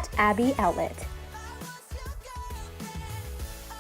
at Abbie Outlet.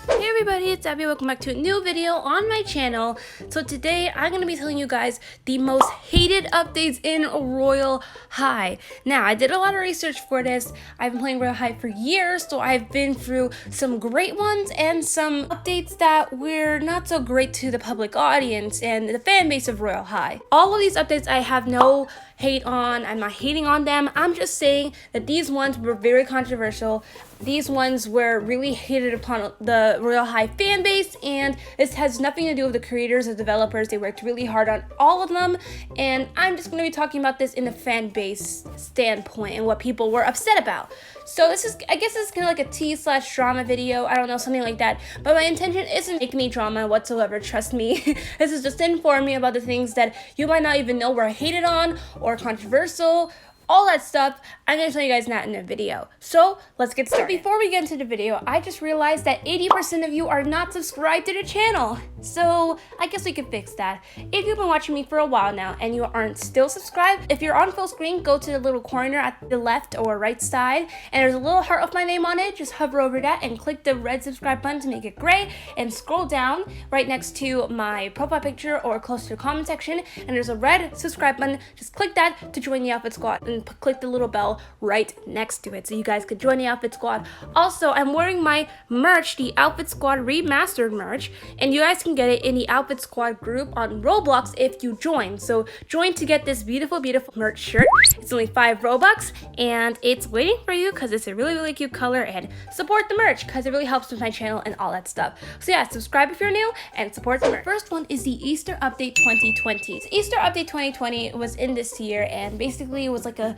Hey everybody, it's Abbie. Welcome back to a new video on my channel. So today I'm going to be telling you guys the most hated updates in Royale High. Now, I did a lot of research for this. I've been playing Royale High for years, so I've been through some great ones and some updates that were not so great to the public audience and the fan base of Royale High. All of these updates I have no hate on. I'm not hating on them. I'm just saying that these ones were very controversial. These ones were really hated upon the Royale High fan base, and this has nothing to do with the creators or developers. They worked really hard on all of them, and I'm just going to be talking about this in a fan base standpoint and what people were upset about. So this is, I guess this is kind of like a tea/drama video. I don't know, something like that. But my intention isn't to make any drama whatsoever, trust me. This is just to inform you about the things that you might not even know were hated on or controversial. All that stuff, I'm going to tell you guys that in a video. So, let's get started. Before we get into the video, I just realized that 80% of you are not subscribed to the channel. So, I guess we can fix that. If you've been watching me for a while now and you aren't still subscribed, if you're on full screen, go to the little corner at the left or right side, and there's a little heart with my name on it. Just hover over that and click the red subscribe button to make it gray, and scroll down right next to my profile picture or close to the comment section, and there's a red subscribe button. Just click that to join the outfit squad, and click the little bell right next to it so you guys could join the outfit squad. Also, I'm wearing my merch, the outfit squad remastered merch, and you guys can get it in the outfit squad group on Roblox if you join. So join to get this beautiful merch shirt. It's only 5 Robux and it's waiting for you because it's a really cute color, and support the merch because it really helps with my channel and all that stuff. So yeah, subscribe if you're new and support the merch. First one is the Easter Update 2020. So Easter Update 2020 was in this year, and basically it was like a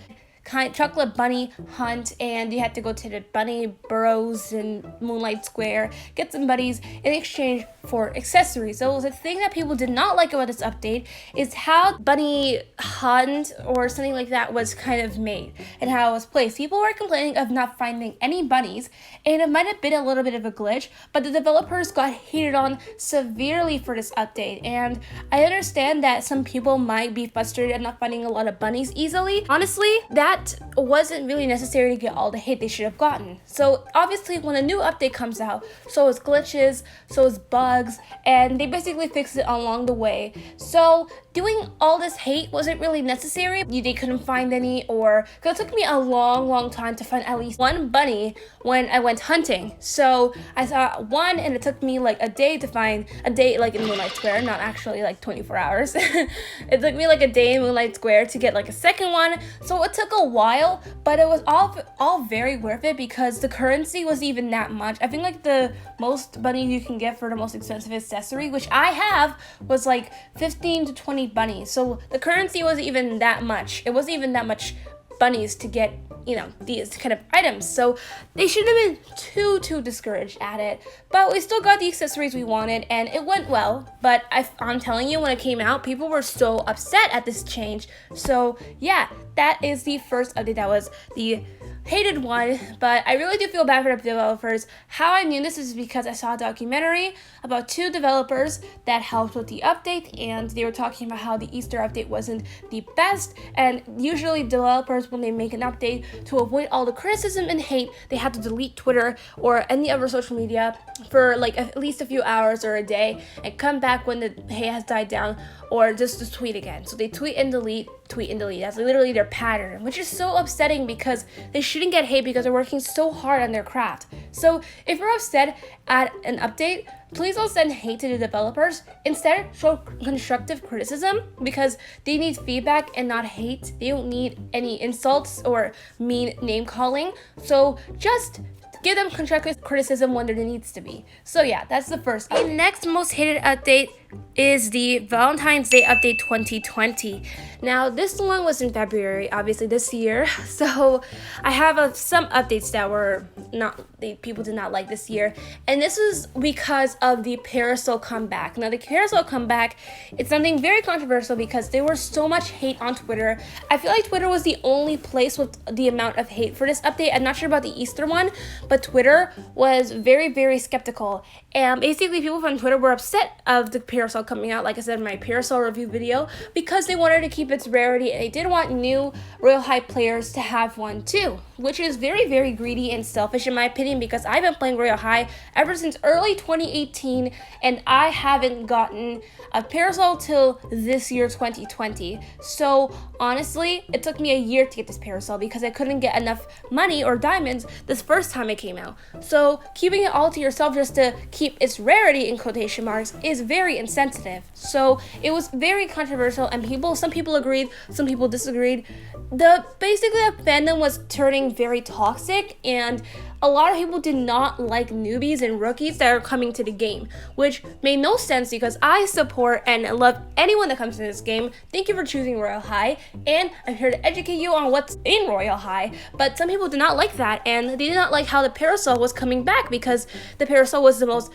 chocolate bunny hunt, and you had to go to the bunny burrows in Moonlight Square, get some bunnies in exchange for accessories. So the thing that people did not like about this update is how bunny hunt or something like that was kind of made and how it was placed. People were complaining of not finding any bunnies, and it might have been a little bit of a glitch, but the developers got hated on severely for this update, and I understand that some people might be frustrated at not finding a lot of bunnies easily. Honestly, that wasn't really necessary to get all the hate they should have gotten. So obviously when a new update comes out, so is glitches, so is bugs, and they basically fixed it along the way. So doing all this hate wasn't really necessary. They couldn't find any, or because it took me a long time to find at least one bunny when I went hunting. So I saw one, and it took me like a day to find a day, like in Moonlight Square, not actually like 24 hours. It took me like a day in Moonlight Square to get like a second one. So it took a while, but it was all very worth it because the currency was even that much. I think like the most bunnies you can get for the most expensive accessory, which I have, was like 15 to 20 bunnies. So the currency wasn't even that much. It wasn't even that much bunnies to get, you know, these kind of items. So they shouldn't have been too discouraged at it, but we still got the accessories we wanted and it went well. But I'm telling you, when it came out, people were so upset at this change. So yeah, that is the first update. That was the hated one, but I really do feel bad for the developers. How I knew this is because I saw a documentary about 2 developers that helped with the update, and they were talking about how the Easter update wasn't the best, and usually developers, when they make an update, to avoid all the criticism and hate, they have to delete Twitter or any other social media for like at least a few hours or a day and come back when the hate has died down, or just to tweet again. So they tweet and delete. That's literally their pattern, which is so upsetting because they shouldn't get hate because they're working so hard on their craft. So if you're upset at an update, please don't send hate to the developers. Instead, show constructive criticism because they need feedback and not hate. They don't need any insults or mean name calling. So just give them constructive criticism when there needs to be. So yeah, that's the first. The next most hated update is the Valentine's Day Update 2020. Now, this one was in February, obviously this year, so I have some updates that were people did not like this year, and this was because of the Parasol comeback. Now, the Parasol comeback, it's something very controversial because there was so much hate on Twitter. I feel like Twitter was the only place with the amount of hate for this update. I'm not sure about the Easter one, but but Twitter was very skeptical. And basically people from Twitter were upset of the parasol coming out, like I said in my parasol review video, because they wanted to keep its rarity and they did want new Royale High players to have one too, which is very greedy and selfish in my opinion, because I've been playing Royale High ever since early 2018 and I haven't gotten a parasol till this year 2020. So honestly, it took me a year to get this parasol because I couldn't get enough money or diamonds this first time it came out. So keeping it all to yourself just to keep its rarity in quotation marks is very insensitive. So it was very controversial and some people agreed, some people disagreed. Basically the fandom was turning very toxic and a lot of people did not like newbies and rookies that are coming to the game, which made no sense because I support and love anyone that comes to this game. Thank you for choosing Royale High, and I'm here to educate you on what's in Royale High. But some people did not like that, and they did not like how the parasol was coming back because the parasol was the most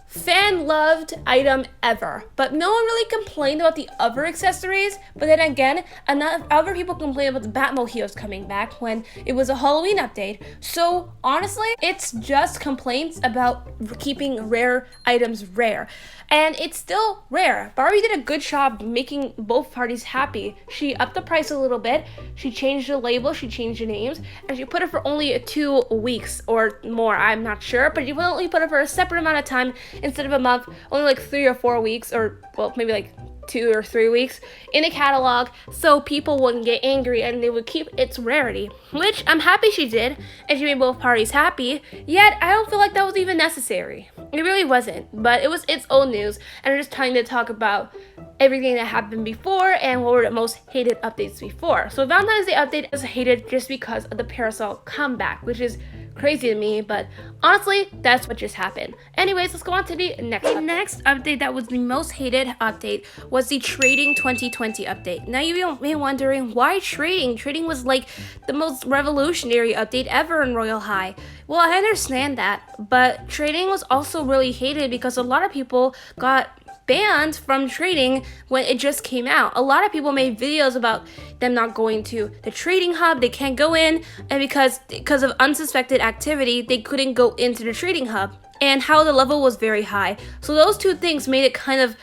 fan-loved item ever. But no one really complained about the other accessories. But then again, other people complained about the Batmobiles coming back when it was a Halloween update. So honestly, it's just complaints about keeping rare items rare. And it's still rare. Barbie did a good job making both parties happy. She upped the price a little bit, she changed the label, she changed the names, and she put it for only 2 weeks or more, I'm not sure, but you will only put it for a separate amount of time instead of a month, only like 3 or 4 weeks, or well, maybe like 2 or 3 weeks in the catalog, so people wouldn't get angry and they would keep its rarity, which I'm happy she did, and she made both parties happy. Yet I don't feel like that was even necessary. It really wasn't, but it was its own news, and I'm just trying to talk about everything that happened before and what were the most hated updates before. So Valentine's Day update is hated just because of the parasol comeback, which is crazy to me, but honestly, that's what just happened. Anyways, let's go on to the next update. The next update that was the most hated update was the Trading 2020 update. Now you may be wondering, why trading? Trading was like the most revolutionary update ever in Royale High. Well, I understand that, but trading was also really hated because a lot of people got banned from trading when it just came out. A lot of people made videos about them not going to the trading hub, they can't go in, and because of unsuspected activity, they couldn't go into the trading hub, and how the level was very high. So those two things made it kind of,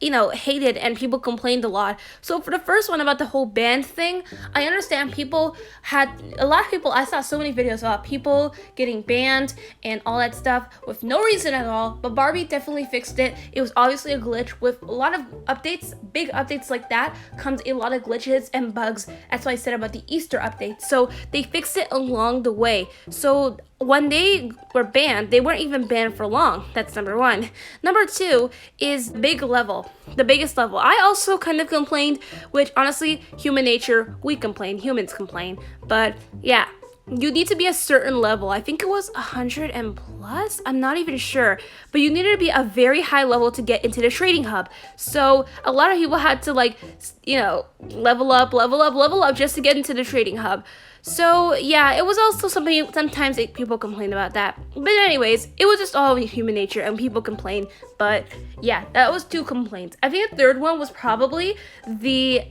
you know, hated, and people complained a lot. So for the first one about the whole ban thing, I understand a lot of people, I saw so many videos about people getting banned and all that stuff with no reason at all, but Barbie definitely fixed it. It was obviously a glitch. With a lot of updates, big updates like that, comes a lot of glitches and bugs. That's what I said about the Easter update. So they fixed it along the way. So when they were banned, they weren't even banned for long. That's number one. Number two is big level, the biggest level. I also kind of complained, which honestly, human nature, we complain, humans complain. But yeah, you need to be a certain level. I think it was 100 and plus, I'm not even sure, but you needed to be a very high level to get into the trading hub. So a lot of people had to, like, you know, level up just to get into the trading hub. So yeah, it was also something, sometimes people complain about that. But anyways, it was just all human nature and people complain. But yeah, that was 2 complaints. I think the third one was probably the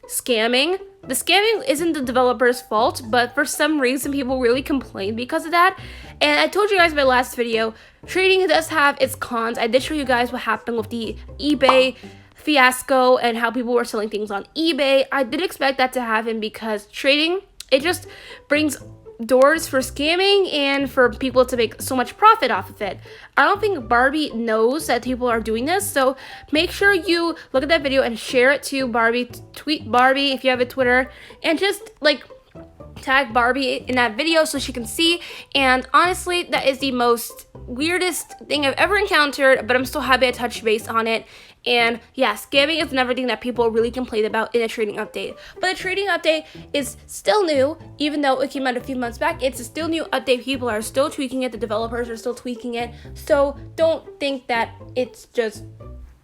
scamming. The scamming isn't the developer's fault, but for some reason people really complained because of that. And I told you guys in my last video, trading does have its cons. I did show you guys what happened with the eBay fiasco and how people were selling things on eBay. I did expect that to happen because trading, it just brings doors for scamming and for people to make so much profit off of it. I don't think Barbie knows that people are doing this, so make sure you look at that video and share it to Barbie, tweet Barbie if you have a Twitter, and just like tag Barbie in that video so she can see. And honestly, that is the most weirdest thing I've ever encountered, but I'm still happy I touched base on it. And yeah, scamming is another thing that people really complained about in a trading update. But the trading update is still new, even though it came out a few months back. It's a still new update. People are still tweaking it. The developers are still tweaking it. So don't think that it's just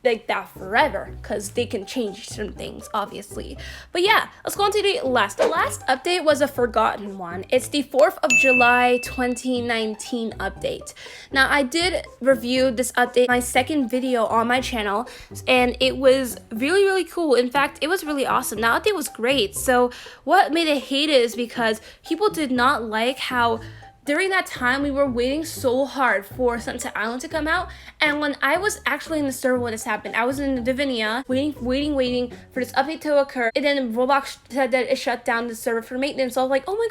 like that forever, because they can change some things, obviously. But yeah, let's go on to the last. The last update was a forgotten one. It's the 4th of July 2019 update. Now, I did review this update, my second video on my channel, and it was really cool. In fact, it was really awesome. The update was great. So what made it hated is because people did not like how during that time, we were waiting so hard for Sunset Island to come out. And when I was actually in the server when this happened, I was in Divinia waiting for this update to occur. And then Roblox said that it shut down the server for maintenance. So I was like, oh my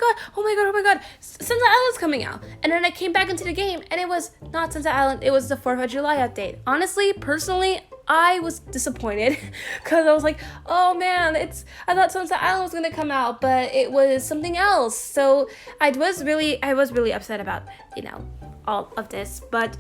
god, Sunset Island's coming out. And then I came back into the game and it was not Sunset Island, it was the 4th of July update. Honestly, personally, I was disappointed because I was like, oh man, I thought Sunset Island was gonna come out, but it was something else. So I was really upset about, all of this. But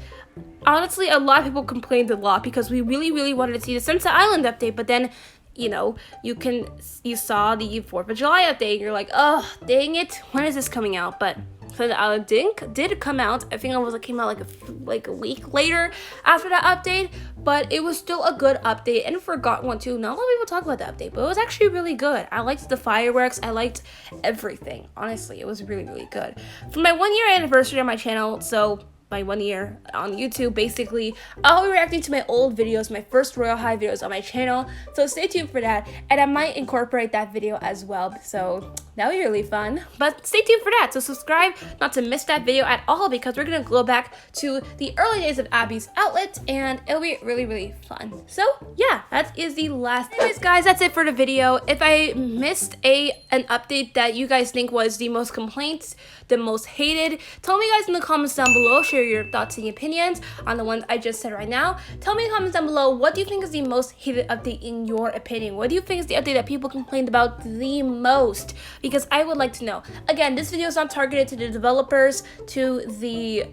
honestly, a lot of people complained a lot because we really wanted to see the Sunset Island update, but then you saw the 4th of July update and you're like, oh dang it, when is this coming out? But Sunset Island did come out. I think it came out like a week later after that update, but it was still a good update and a forgotten one too. Not a lot of people talk about the update, but it was actually really good. I liked the fireworks. I liked everything. Honestly, it was really good. For my 1-year anniversary on my channel, so my 1 year on YouTube, basically, I'll be reacting to my old videos, my first Royal High videos on my channel, so stay tuned for that, and I might incorporate that video as well, so that would be really fun. But stay tuned for that, so subscribe not to miss that video at all, because we're gonna go back to the early days of Abbie's outlet, and it'll be really fun. So yeah, that is the last. Anyways guys, that's it for the video. If I missed an update that you guys think was the most complaints, the most hated, tell me guys in the comments down below. Share your thoughts and opinions on the ones I just said right now. Tell me in the comments down below, what do you think is the most hated update in your opinion? What do you think is the update that people complained about the most? Because I would like to know. Again, this video is not targeted to the developers, to the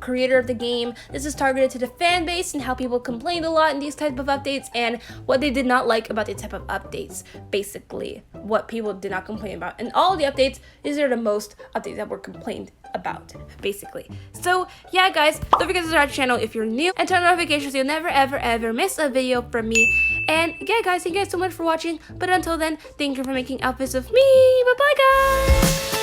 creator of the game. This is targeted to the fan base and how people complained a lot in these type of updates and what they did not like about the type of updates. Basically, what people did not complain about. And all the updates, these are the most updates that were complained about, basically. So yeah guys, don't forget to subscribe to the channel if you're new and turn on notifications so you'll never ever miss a video from me. And yeah guys, thank you guys so much for watching, but until then, thank you for making outfits of me. Bye bye guys.